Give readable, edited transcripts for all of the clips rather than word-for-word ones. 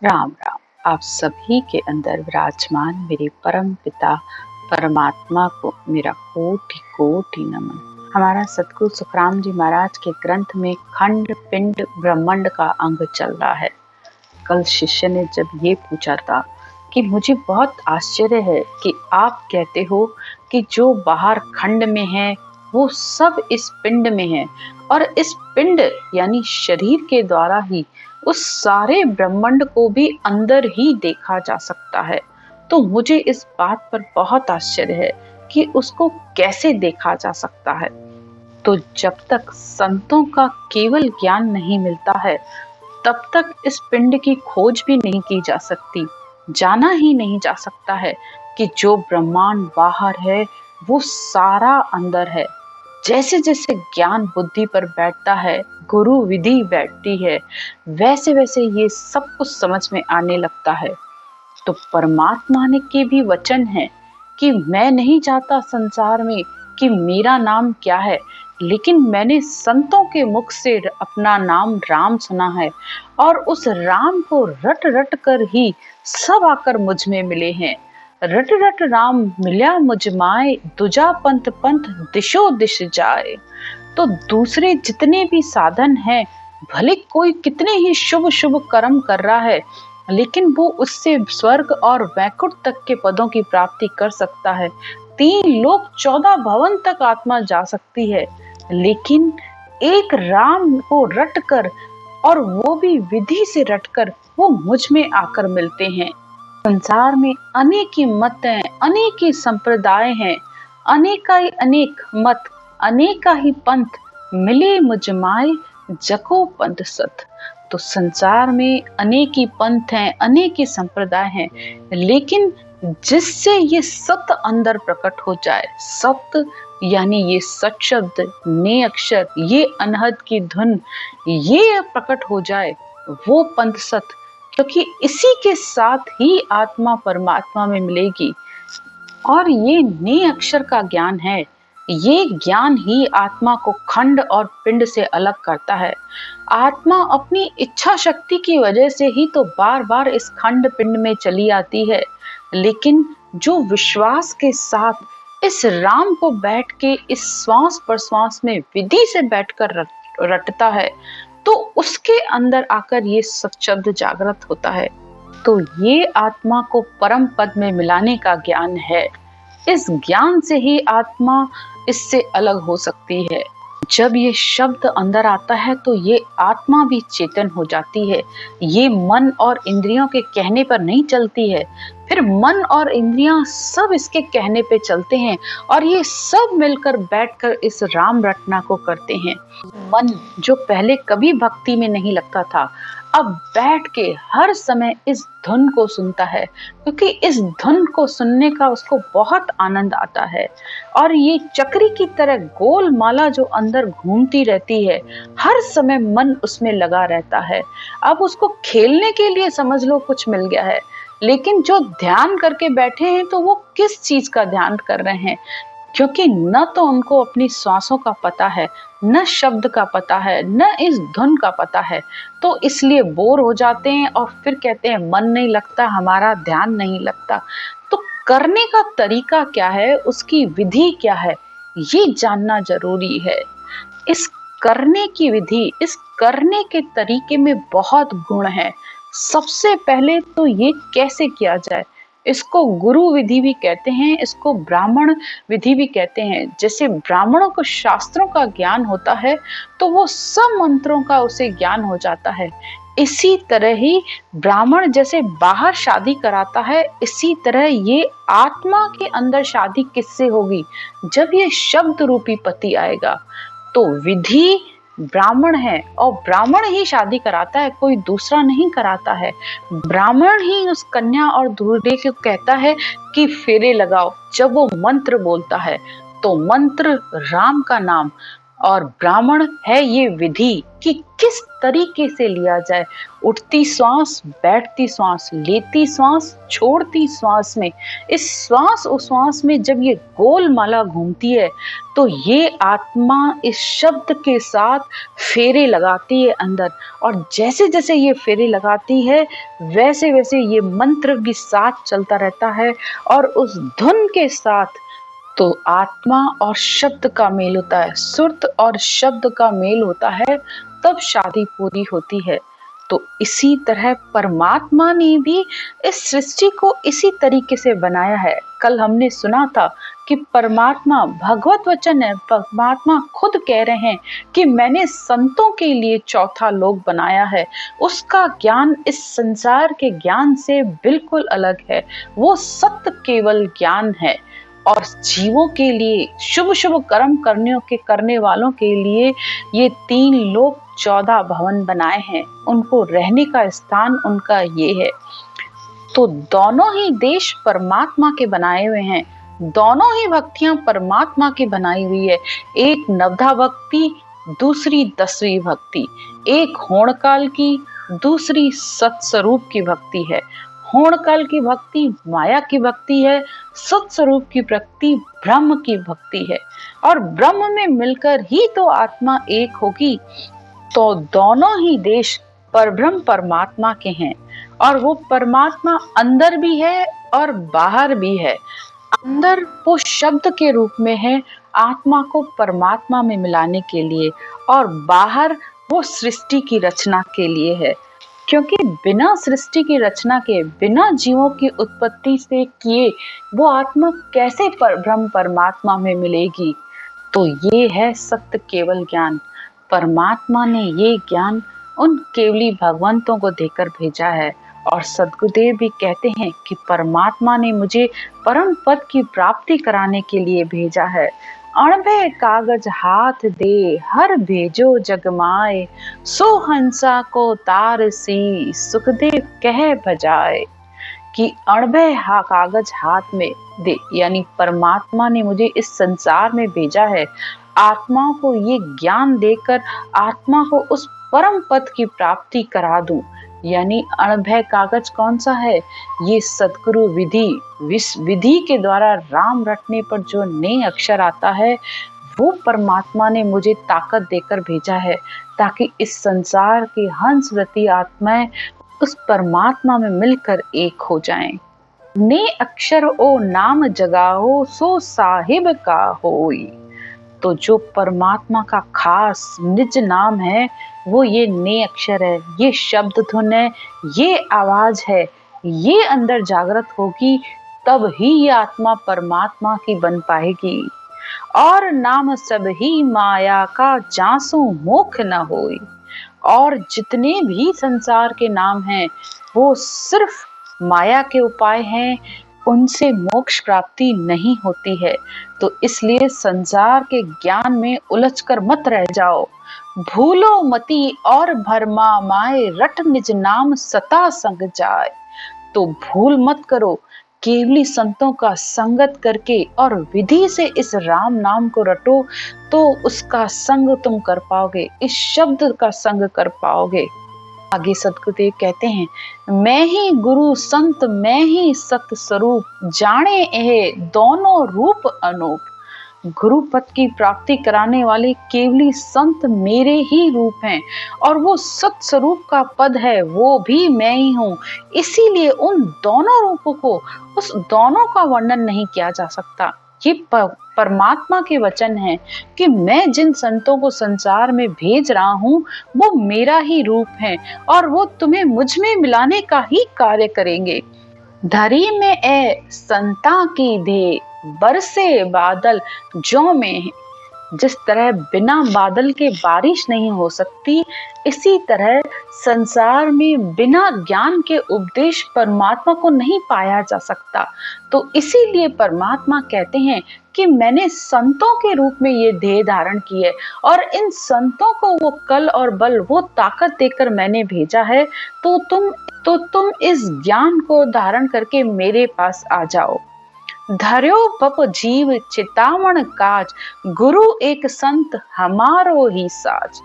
राम राम। आप सभी के अंदर विराजमान मेरे परम पिता परमात्मा को मेरा कोटि कोटि नमन। हमारा सतगुरु सुखराम जी महाराज के ग्रंथ में खंड पिंड ब्रह्मांड का अंग चल रहा है। कल शिष्य ने जब ये पूछा था कि मुझे बहुत आश्चर्य है कि आप कहते हो कि जो बाहर खंड में है वो सब इस पिंड में है और इस पिंड यानी शरीर के द्वारा ही उस सारे ब्रह्मांड को भी अंदर ही देखा जा सकता है। तो मुझे इस बात पर बहुत आश्चर्य है कि उसको कैसे देखा जा सकता है। तो जब तक संतों का केवल ज्ञान नहीं मिलता है तब तक इस पिंड की खोज भी नहीं की जा सकती। जाना ही नहीं जा सकता है कि जो ब्रह्मांड बाहर है वो सारा अंदर है। जैसे जैसे ज्ञान बुद्धि पर बैठता है, गुरु विधि बैठती है, वैसे वैसे ये सब कुछ समझ में आने लगता है। तो परमात्मा ने के भी वचन है कि मैं नहीं चाहता संसार में कि मेरा नाम क्या है, लेकिन मैंने संतों के मुख से अपना नाम राम सुना है और उस राम को रट रट कर ही सब आकर मुझ में मिले हैं। रट रट राम मिल्या मुझ माए, दुजा पंथ पंथ दिशो दिश जाए। तो दूसरे जितने भी साधन हैं, भले कोई कितने ही शुभ शुभ कर्म कर रहा है, लेकिन वो उससे स्वर्ग और वैकुंठ तक के पदों की प्राप्ति कर सकता है। 3 लोक 14 भवन तक आत्मा जा सकती है, लेकिन एक राम को रट कर, और वो भी विधि से रटकर, वो मुझ में आकर मिलते हैं। संसार में अनेक ही मत हैं, अनेक ही संप्रदाय हैं, अनेका ही अनेक मत, अनेका ही पंथ, मिले मुझ माए जको पंथ सत। तो संसार में अनेक ही पंथ हैं, अनेक ही संप्रदाय हैं, लेकिन जिससे ये सत्य अंदर प्रकट हो जाए, सत्य यानी ये सत शब्द, ने अक्षर, ये अनहद की धुन, ये प्रकट हो जाए, वो पंथ सत। क्योंकि इसी के साथ ही आत्मा परमात्मा में मिलेगी। और ये ने अक्षर का ज्ञान है, ये ज्ञान ही आत्मा को खंड और पिंड से अलग करता है। आत्मा अपनी इच्छा शक्ति की वजह से ही तो बार बार इस खंड पिंड में चली आती है, लेकिन जो विश्वास के साथ इस राम को बैठ के इस श्वास प्रश्वास में विधि से बैठकर रटता है, तो उसके अंदर आकर ये सच्शब्द जागृत होता है। तो ये आत्मा को परम पद में मिलाने का ज्ञान है। इस ज्ञान से ही आत्मा इससे अलग हो सकती है। जब ये शब्द अंदर आता है तो ये आत्मा भी चेतन हो जाती है। ये मन और इंद्रियों के कहने पर नहीं चलती है, फिर मन और इंद्रियां सब इसके कहने पे चलते हैं और ये सब मिलकर बैठकर इस राम रटना को करते हैं। मन जो पहले कभी भक्ति में नहीं लगता था, अब बैठ के हर समय इस धुन को सुनता है, क्योंकि इस धुन को सुनने का उसको बहुत आनंद आता है। और ये चक्री की तरह गोल माला जो अंदर घूमती रहती है, हर समय मन उसमें लगा रहता है। अब उसको खेलने के लिए समझ लो कुछ मिल गया है, लेकिन जो ध्यान करके बैठे हैं तो वो किस चीज का ध्यान कर रहे हैं, क्योंकि न तो उनको अपनी सांसों का पता है, न शब्द का पता है, न इस धुन का पता है। तो इसलिए बोर हो जाते हैं और फिर कहते हैं मन नहीं लगता, हमारा ध्यान नहीं लगता। तो करने का तरीका क्या है, उसकी विधि क्या है, ये जानना जरूरी है। इस करने की विधि, इस करने के तरीके में बहुत गुण है। सबसे पहले तो ये कैसे किया जाए, इसको गुरु विधि भी कहते हैं, इसको ब्राह्मण विधि भी कहते हैं। जैसे ब्राह्मणों को शास्त्रों का ज्ञान होता है तो वो सब मंत्रों का उसे ज्ञान हो जाता है। इसी तरह ही ब्राह्मण जैसे बाहर शादी कराता है, इसी तरह ये आत्मा के अंदर शादी किससे होगी, जब ये शब्द रूपी पति आएगा। तो विधि ब्राह्मण है और ब्राह्मण ही शादी कराता है, कोई दूसरा नहीं कराता है। ब्राह्मण ही उस कन्या और दूल्हे को कहता है कि फेरे लगाओ। जब वो मंत्र बोलता है तो मंत्र राम का नाम, और ब्राह्मण है ये विधि कि किस तरीके से लिया जाए। उठती श्वास, बैठती श्वास, लेती श्वास, छोड़ती श्वास में, इस श्वास उश्वास में जब ये गोल माला घूमती है तो ये आत्मा इस शब्द के साथ फेरे लगाती है अंदर, और जैसे जैसे ये फेरे लगाती है वैसे वैसे ये मंत्र भी साथ चलता रहता है, और उस धुन के साथ तो आत्मा और शब्द का मेल होता है, सुरत और शब्द का मेल होता है, तब शादी पूरी होती है। तो इसी तरह परमात्मा ने भी इस सृष्टि को इसी तरीके से बनाया है। कल हमने सुना था कि परमात्मा, भगवत वचन है, परमात्मा खुद कह रहे हैं कि मैंने संतों के लिए चौथा लोक बनाया है। उसका ज्ञान इस संसार के ज्ञान से बिल्कुल अलग है, वो सत्य केवल ज्ञान है। और जीवों के लिए, शुभ शुभ कर्म करने वालों के लिए ये 3 लोक 14 भवन बनाए हैं, उनको रहने का स्थान उनका ये है। तो दोनों ही देश परमात्मा के बनाए हुए हैं, दोनों ही भक्तियां परमात्मा की बनाई हुई है। एक नवधा भक्ति, दूसरी 10वीं भक्ति, एक होणकाल की, दूसरी सत्स्वरूप की भक्ति है। होणकाल की भक्ति माया की भक्ति है, सत्स्वरूप की भक्ति ब्रह्म की भक्ति है, और ब्रह्म में मिलकर ही तो आत्मा एक होगी। तो दोनों ही देश परब्रह्म परमात्मा के हैं, और वो परमात्मा अंदर भी है और बाहर भी है। अंदर वो शब्द के रूप में है आत्मा को परमात्मा में मिलाने के लिए, और बाहर वो सृष्टि की रचना के लिए है। क्योंकि बिना सृष्टि की रचना के, बिना जीवों की उत्पत्ति से किए वो आत्मा कैसे ब्रह्म परमात्मा में मिलेगी। तो ये है सत्य केवल ज्ञान। परमात्मा ने ये ज्ञान उन केवली भगवंतों को देकर भेजा है, और सद्गुरुदेव भी कहते हैं कि परमात्मा ने मुझे परम पद की प्राप्ति कराने के लिए भेजा है। अणभय कागज हाथ दे, हर भेजो जगमाए, सो हंसा को तार सी, सुखदेव कह बजाए। कि अणभय कागज हाथ में दे, यानी परमात्मा ने मुझे इस संसार में भेजा है आत्मा को ये ज्ञान देकर आत्मा को उस परम पद की प्राप्ति करा दूं। यानी अणभय कागज कौन सा है? ये सदगुरु विधि के द्वारा राम रटने पर जो नए अक्षर आता है, वो परमात्मा ने मुझे ताकत देकर भेजा है, ताकि इस संसार की हंसवती आत्माएं उस परमात्मा में मिलकर एक हो जाएं। ने अक्षर ओ नाम जगाओ, सो साहिब का होई। तो जो परमात्मा का खास निज नाम है वो ये ने अक्षर है, ये शब्द धुन है, ये आवाज है। ये अंदर जागृत होगी तब ही ये आत्मा परमात्मा की बन पाएगी। और नाम सब ही माया का, जासु मोख न होई। और जितने भी संसार के नाम हैं वो सिर्फ माया के उपाय हैं, उनसे मोक्ष प्राप्ति नहीं होती है। तो इसलिए संसार के ज्ञान में उलझकर मत रह जाओ, भूलो मती और भरमा माए, रट निज नाम सता संग जाए। तो भूल मत करो, केवली संतों का संगत करके और विधि से इस राम नाम को रटो, तो उसका संग तुम कर पाओगे, इस शब्द का संग कर पाओगे। आगे सद्गुरुदेव कहते हैं, मैं ही गुरु संत मैं ही सत्य स्वरूप, जाने यह दोनों रूप अनूप। गुरु पद की प्राप्ति कराने वाले केवली संत मेरे ही रूप हैं, और वो सत स्वरूप का पद है वो भी मैं ही हूँ। इसीलिए उन दोनों रूपों को, उस दोनों का वर्णन नहीं किया जा सकता। ये परमात्मा के वचन है कि मैं जिन संतों को संसार में भेज रहा हूँ वो मेरा ही रूप है, और वो तुम्हें मुझ में मिलाने का ही कार्य करेंगे। धरी में ए संता की दे, बरसे बादल जो में। जिस तरह बिना बादल के बारिश नहीं हो सकती, इसी तरह संसार में बिना ज्ञान के उपदेश परमात्मा को नहीं पाया जा सकता। तो इसीलिए परमात्मा कहते हैं कि मैंने संतों के रूप में ये देह धारण की है, और इन संतों को वो कल और बल, वो ताकत देकर मैंने भेजा है। तो तुम इस ज्ञान को धारण करके मेरे पास आ जाओ। धर्यो बप जीव चितामण काज, गुरु एक संत हमारो ही साज।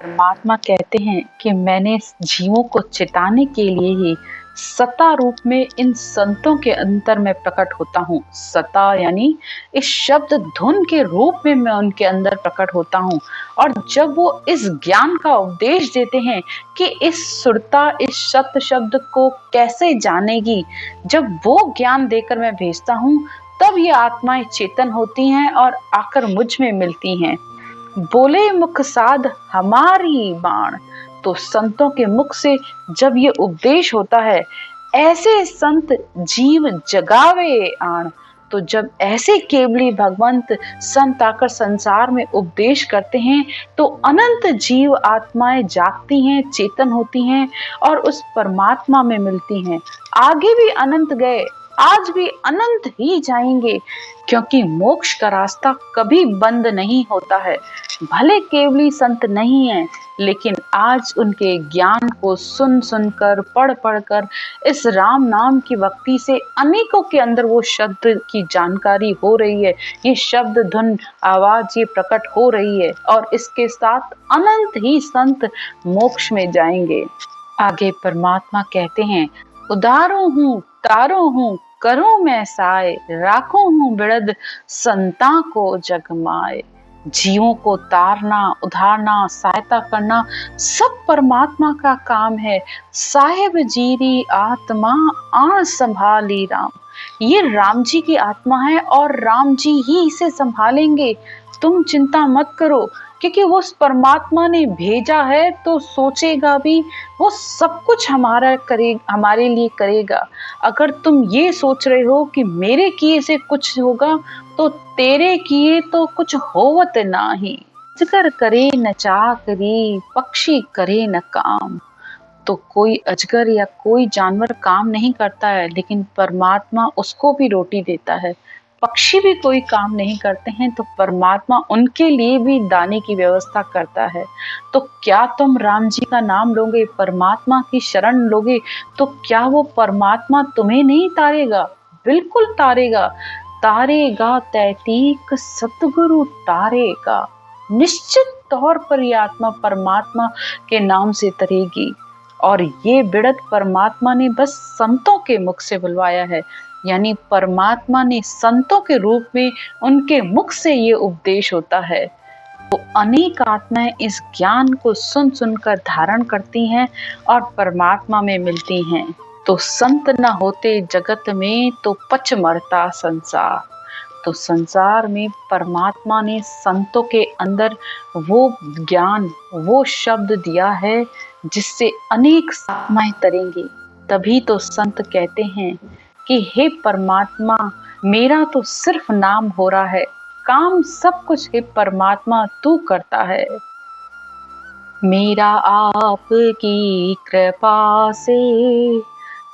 परमात्मा कहते हैं कि मैंने जीवों को चिताने के लिए ही सता रूप में इन संतों के अंतर में प्रकट होता हूँ। सता यानी इस शब्द धुन के रूप में मैं उनके अंदर प्रकट होता हूँ। और जब वो इस ज्ञान का उपदेश देते हैं कि इस सुरता इस सत्य शब्द को कैसे जानेगी, जब वो ज्ञान देकर मैं भेजता हूँ, तब ये आत्माएं चेतन होती हैं और आकर मुझ में मिलती हैं। बोले मुख साध हमारी बाण, तो संतों के मुख से जब ये उपदेश होता है, ऐसे संत जीव जगावे आण, तो जब ऐसे केवली भगवंत संत आकर संसार में उपदेश करते हैं, तो अनंत जीव आत्माएं जागती हैं, चेतन होती हैं और उस परमात्मा में मिलती हैं। आगे भी अनंत गए, आज भी अनंत ही जाएंगे, क्योंकि मोक्ष का रास्ता कभी बंद नहीं होता है। भले केवली संत नहीं है, लेकिन आज उनके ज्ञान को सुन सुनकर पढ़ पढ़कर इस राम नाम की भक्ति से अनेकों के अंदर वो शब्द की जानकारी हो रही है, ये शब्द धुन आवाज ये प्रकट हो रही है और इसके साथ अनंत ही संत मोक्ष में जाएंगे। आगे परमात्मा कहते हैं, उदारो हूँ तारो हूँ करूं मैं साय, राखो हूँ बिड़द संता को जगमाए। जीवों को तारना, उधारना, सहायता करना सब परमात्मा का काम है। साहेब जीरी आत्मा आन संभाली राम, ये राम जी की आत्मा है और राम जी ही इसे संभालेंगे। तुम चिंता मत करो, क्योंकि वो उस परमात्मा ने भेजा है तो सोचेगा भी, वो सब कुछ हमारे लिए करेगा। अगर तुम ये सोच रहे हो कि मेरे किए से कुछ होगा, तो तेरे किए तो कुछ होवत नाही। अजगर करे न चाकरी, पक्षी करे न काम। तो कोई अजगर या कोई जानवर काम नहीं करता है, लेकिन परमात्मा उसको भी रोटी देता है। पक्षी भी कोई काम नहीं करते हैं, तो परमात्मा उनके लिए भी दाने की व्यवस्था करता है। तो क्या तुम राम जी का नाम लोगे, परमात्मा की शरण लोगे, तो क्या वो परमात्मा तुम्हें नहीं तारेगा? बिल्कुल तारेगा। तारेगा तैतीक सतगुरु तारेगा। निश्चित तौर पर ये आत्मा परमात्मा के नाम से तरेगी। और ये बिड़द परमात्मा ने बस संतों के मुख से बुलवाया है, यानी परमात्मा ने संतों के रूप में उनके मुख से ये उपदेश होता है। तो अनेक आत्माएं इस ज्ञान को सुन सुनकर धारण करती हैं और परमात्मा में मिलती हैं। तो संत न होते जगत में तो पच मरता संसार। तो संसार में परमात्मा ने संतों के अंदर वो ज्ञान, वो शब्द दिया है जिससे अनेक आत्माएं तरेंगी। तभी तो संत कहते हैं कि हे परमात्मा, मेरा तो सिर्फ नाम हो रहा है, काम सब कुछ हे परमात्मा तू करता है। मेरा आपकी कृपा से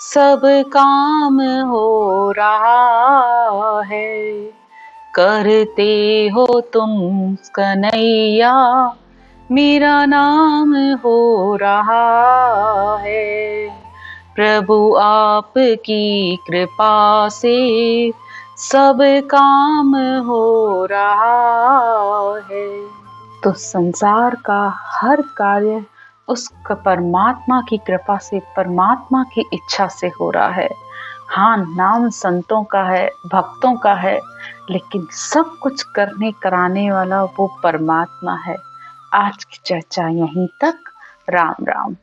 सब काम हो रहा है, करते हो तुम कन्हैया, मेरा नाम हो रहा है। प्रभु आपकी कृपा से सब काम हो रहा है। तो संसार का हर कार्य उस परमात्मा की कृपा से, परमात्मा की इच्छा से हो रहा है। हाँ, नाम संतों का है, भक्तों का है, लेकिन सब कुछ करने कराने वाला वो परमात्मा है। आज की चर्चा यहीं तक। राम राम।